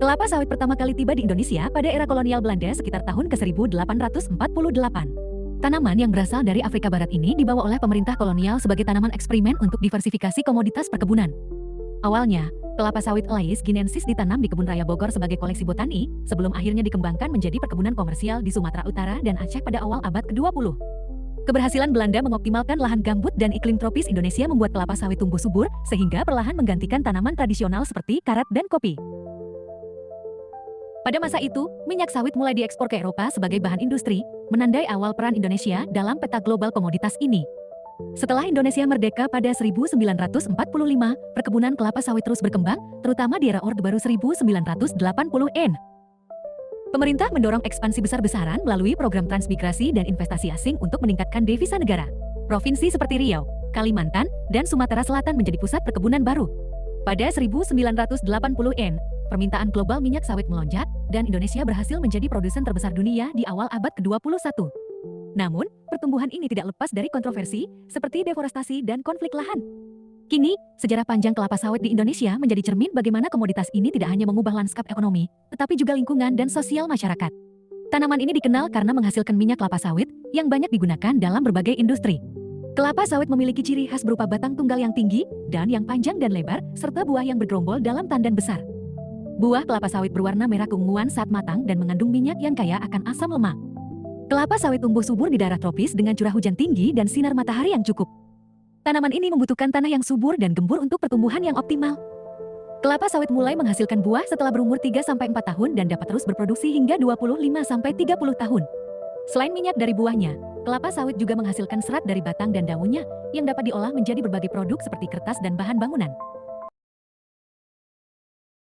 Kelapa sawit pertama kali tiba di Indonesia pada era kolonial Belanda sekitar tahun ke-1848. Tanaman yang berasal dari Afrika Barat ini dibawa oleh pemerintah kolonial sebagai tanaman eksperimen untuk diversifikasi komoditas perkebunan. Awalnya, kelapa sawit Elais guinensis ditanam di kebun raya Bogor sebagai koleksi botani, sebelum akhirnya dikembangkan menjadi perkebunan komersial di Sumatera Utara dan Aceh pada awal abad ke-20. Keberhasilan Belanda mengoptimalkan lahan gambut dan iklim tropis Indonesia membuat kelapa sawit tumbuh subur, sehingga perlahan menggantikan tanaman tradisional seperti karet dan kopi. Pada masa itu, minyak sawit mulai diekspor ke Eropa sebagai bahan industri, menandai awal peran Indonesia dalam peta global komoditas ini. Setelah Indonesia merdeka pada 1945, perkebunan kelapa sawit terus berkembang, terutama di era Orde Baru 1980-an. Pemerintah mendorong ekspansi besar-besaran melalui program transmigrasi dan investasi asing untuk meningkatkan devisa negara. Provinsi seperti Riau, Kalimantan, dan Sumatera Selatan menjadi pusat perkebunan baru. Pada 1980-an, permintaan global minyak sawit melonjak, dan Indonesia berhasil menjadi produsen terbesar dunia di awal abad ke-21. Namun, pertumbuhan ini tidak lepas dari kontroversi, seperti deforestasi dan konflik lahan. Kini, sejarah panjang kelapa sawit di Indonesia menjadi cermin bagaimana komoditas ini tidak hanya mengubah lanskap ekonomi, tetapi juga lingkungan dan sosial masyarakat. Tanaman ini dikenal karena menghasilkan minyak kelapa sawit yang banyak digunakan dalam berbagai industri. Kelapa sawit memiliki ciri khas berupa batang tunggal yang tinggi, dan yang panjang dan lebar, serta buah yang bergerombol dalam tandan besar. Buah kelapa sawit berwarna merah keunguan saat matang dan mengandung minyak yang kaya akan asam lemak. Kelapa sawit tumbuh subur di daerah tropis dengan curah hujan tinggi dan sinar matahari yang cukup. Tanaman ini membutuhkan tanah yang subur dan gembur untuk pertumbuhan yang optimal. Kelapa sawit mulai menghasilkan buah setelah berumur 3-4 tahun dan dapat terus berproduksi hingga 25-30 tahun. Selain minyak dari buahnya, kelapa sawit juga menghasilkan serat dari batang dan daunnya yang dapat diolah menjadi berbagai produk seperti kertas dan bahan bangunan.